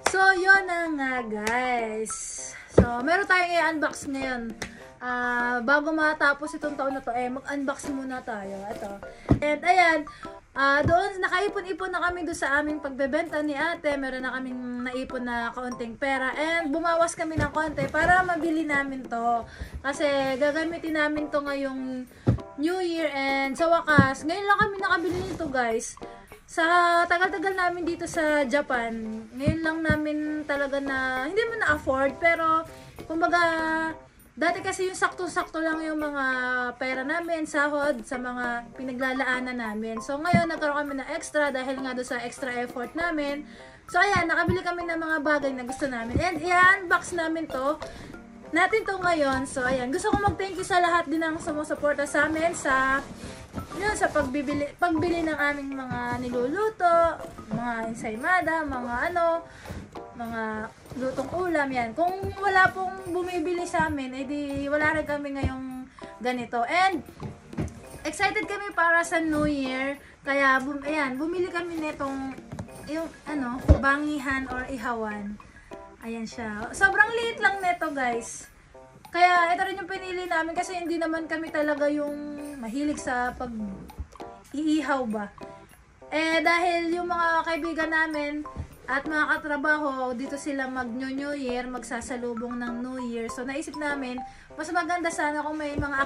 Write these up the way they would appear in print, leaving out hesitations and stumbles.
So, yun na nga guys. So, meron tayong i-unbox ngayon. Bago matapos itong taon na to, mag-unbox muna tayo. Ito. And ayan, doon, nakaipon-ipon na kami doon sa aming pagbebenta ni ate. Meron na kaming naipon na kaunting pera. And bumawas kami ng konti para mabili namin to. Kasi gagamitin namin to ngayong New Year. And sa wakas, ngayon lang kami nakabili nito guys. Sa tagal-tagal namin dito sa Japan, ngayon lang namin talaga na, hindi mo na-afford, pero kumbaga, dati kasi yung sakto-sakto lang yung mga pera namin, sahod, sa mga pinaglalaanan namin. So ngayon, nagkaroon kami ng extra dahil nga doon sa extra effort namin. So ayan, nakabili kami ng mga bagay na gusto namin. And i-unbox namin to ngayon. So ayan, gusto ko mag-thank you sa lahat din ng sumusuporta sa amin sa pagbili ng aming mga niluluto, mga ensaymada, mga lutong ulam yan. Kung wala pong bumibili sa amin, edi wala rin kami ngayong ganito. And excited kami para sa New Year. Kaya ayan, bumili kami nitong yung bangihan or ihawan. Ayan siya. Sobrang liit lang nito, guys. Kaya ito rin yung pinili namin kasi hindi naman kami talaga yung mahilig sa pag-iihaw ba. Dahil yung mga kaibigan namin at mga katrabaho, dito sila mag-New Year, magsasalubong ng New Year. So naisip namin, mas maganda sana kung may mga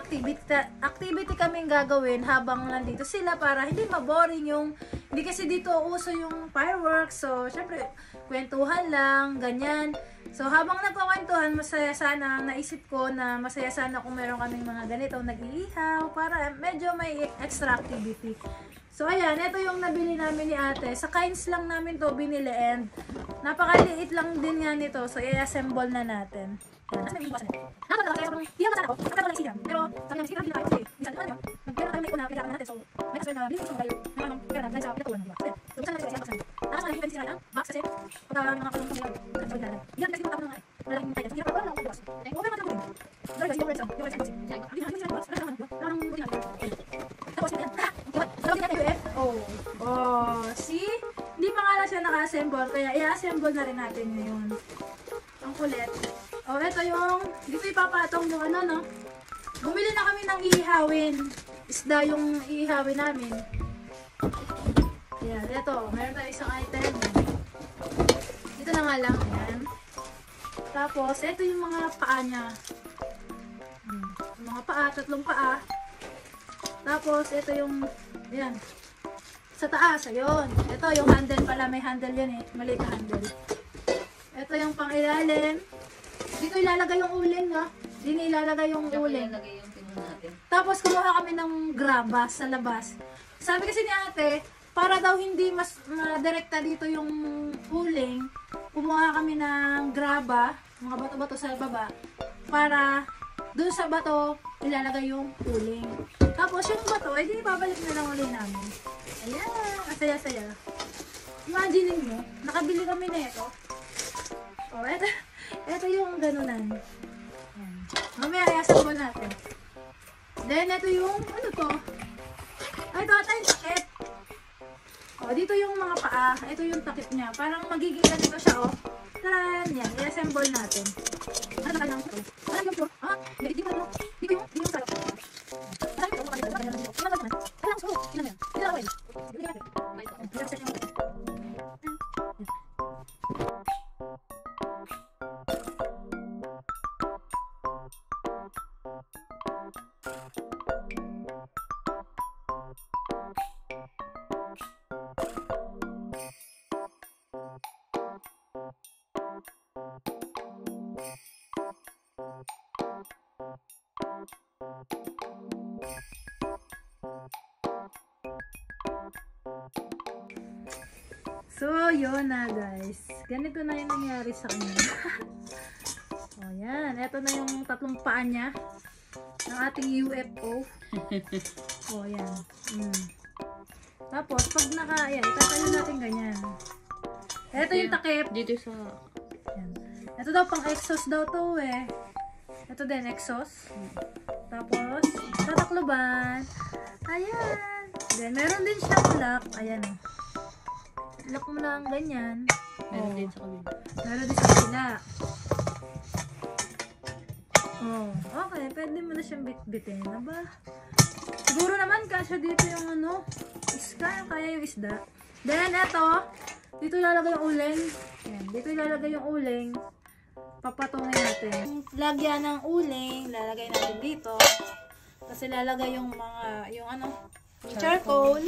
activity kaming gagawin habang nandito sila para hindi maboring yung, hindi kasi dito uso yung fireworks. So syempre, kwentuhan lang, ganyan. So habang nagkukwentuhan, masaya sana, naisip ko na masaya sana kung meron kaming mga ganito nag-iihaw para medyo may extra activity. So ayan, ito yung nabili namin ni ate. Sa Kains lang namin to binili and napakaliit lang din nga nito. So i-assemble na natin. Ayan. Asa yung bukas na? Nakakatawa kaya kung hindi ako sana ako, nakakatawa lang isigang. Pero sabi namin, sige hindi na tayo kasi minsan ano yun, magpera tayo na ikaw na pinagkakan natin. So may kaswel na bilhin ko tayo naman pera natin sa pinagkulan ng box. So buksan natin siya box natin. Nakasama natin sila ang box kasi pagka mga kalong kong nila sa pagdalan. Yan kasi yung nga eh. Malaking tayo. Hindi na wala lang box. Okay naman tayo. Sorry guys, yung words yung box. Hindi na sila box. Wala naman. Wala nang buti natin. Tapos yan. Sabi natin UFO. Oh, see? Hindi pa nga lang siya naka-assemble kaya i-assemble na rin natin ngayon. Ang kulit. Oh, ito yung, dito ipapatong yung no? Bumili na kami ng ihawin. Isda yung ihawin namin. Ayan, ito. Meron tayo isang item. Dito na nga lang. Ayan. Tapos, ito yung mga paa niya. Mga paa, tatlong paa. Tapos, ito yung, ayan. Sa taas, ayun. Ito yung handle pala. May handle yan eh. Maliit na handle. Ito yung pang ilalim. Dito ilalagay yung uling, no? Dito ilalagay yung uling. Tapos kumuha kami ng graba sa labas. Sabi kasi ni ate, para daw hindi mas direkta dito yung uling, kumuha kami ng graba, mga bato-bato sa baba, para doon sa bato ilalagay yung uling. Tapos yung bato, di babalik na lang uling namin. Ayan, asaya-saya. Imagine mo, nakabili kami na ito. Oh, ito yung ganunan. Ayan. Mamaya i-assemble natin. Then, ito yung, ano to? Ay, ito ata yung takip. O, dito yung mga paa. Ito yung takip niya. Parang magiging ganito siya, oh. Taran! Yan, i-assemble natin. Ano na kanyang ito? Ano yung ito? Ah, hindi ko ano. Hindi ko yung sarap. Ano yung ito? Ano yung ito? Ano yung ito? Ano yung ito? Ano yung ito? Ano yung ito? So, yun na guys. Ganito na yung nangyari sa kanya. O, yan. Ito na yung tatlong paa niya ng ating UFO. O, yan. Tapos, pag ayan, itatayo natin ganyan. Ito yung takip. Dito sa... Yan. Ito daw, pang exhaust daw to eh. Ito din, exhaust. Tapos, tatakloban. Ayan. Then, meron din siyang lock. Ayan. lock mo lang ganyan. Meron din sa kabila. Meron din sa kabila. Oh, okay. Pwede mo na siyang bit-bitin. Aba. Siguro naman kasya dito yung ano, kaya yung isda. Then, eto, dito ilalagay yung uling. Yan, dito ilalagay yung uling. Papatungin natin. Lagyan ng uling, lalagay natin dito. Kasi lalagay yung mga, yung ano, yung charcoal.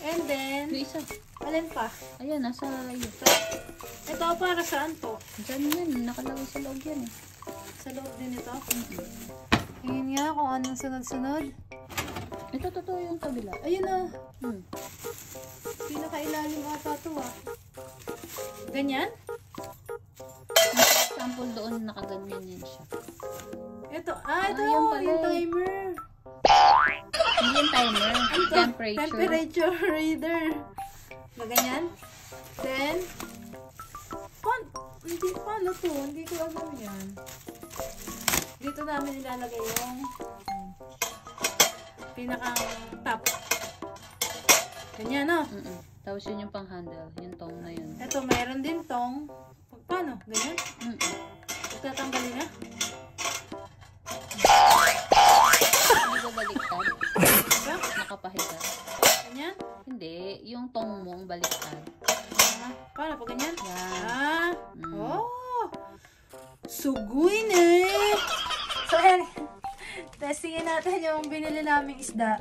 And then, Yung isa. alin pa? Ayan, nasa iyo. Ito para saan to? Diyan yan, nakalagay sa loob yan eh. Sa loob din ito. Tingin nga kung anong sunod-sunod. Ito, totoo yung kabila. Ayun na. Pinakailalim ata to ah. Ganyan? Sample doon, nakaganyan yan siya. Ito. ito yan pala yung eh. timer. Hindi yung timer. Temperature. Temperature reader. Ganyan. Then, paano to? Hindi ko alam yan. Dito namin ilalagay yung pinakang top. Ganyan, no? Tapos yun yung pang-handle. Yung tong na yun. Ito, mayroon din tong. Paano? Ganyan? Tatanggalin na? Hindi ba baliktad? Diba? Nakapahiga. Ganyan? Hindi. Yung tong mong baliktad. Paano? Pag ganyan? Yan. Oh! Suguin eh! So, ayan. Testingin natin yung binili naming isda.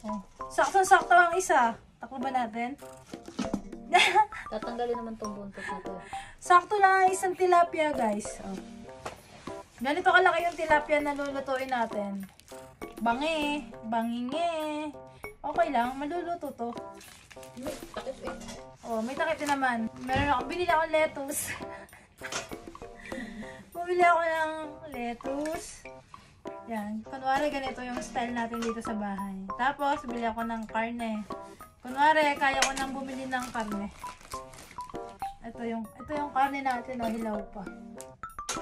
Oh. Sakto-sakto ang isa. Takbo ba natin? Tatanggalin naman tong buntot na to. Sakto lang ang isang tilapia, guys. Oh. Ganito kalaki yung tilapia na lulutuin natin. Bangingi. Okay lang, maluluto to. Oh, may takip din naman. Binili akong lettuce. Bumili ako ng lettuce. Yan. Kunwari, ganito yung style natin dito sa bahay. Tapos, bili ako ng karne. Kunwari, kaya ko nang bumili ng karne. Ito yung karne natin, hilaw pa.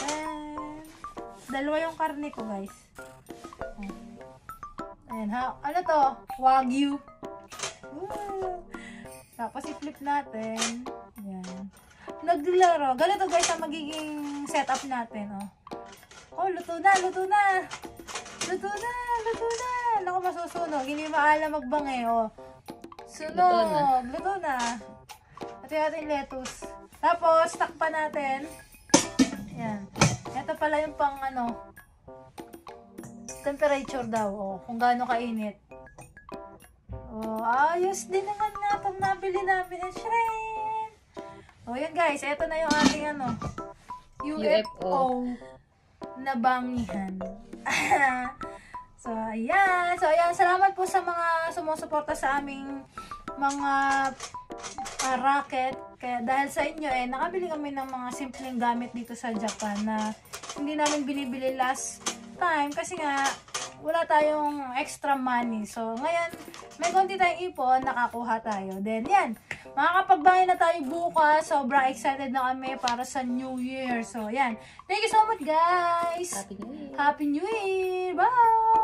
And, dalawa yung karne ko, guys. Ayan, ano to? Wagyu. Woo! Tapos, i-flip natin. Ayan. Naglaro. Ganito, guys, ang magiging setup natin, Oh, luto na. Naku, masusunog. Hindi maalam magbangi, Sunog. Luto na. Ito yung ating lettuce. Tapos, takpan natin. Yan. Ito pala yung pang, temperature daw, kung gaano kainit. Ayos din naman nga itong nabili namin ng shrimp. Yan guys. Ito na yung ating, UFO. Na bangihan. So, ayan. Salamat po sa mga sumusuporta sa aming mga racket. Kaya dahil sa inyo, nakabili kami ng mga simpleng gamit dito sa Japan na hindi namin binibili last time kasi nga wala tayong extra money. So, ngayon, may konti tayong ipon, nakakuha tayo. Then, yan. Makakapagbangi na tayo bukas. Sobrang excited na kami para sa New Year. So, yan. Thank you so much, guys. Happy New Year. Happy New Year. Bye!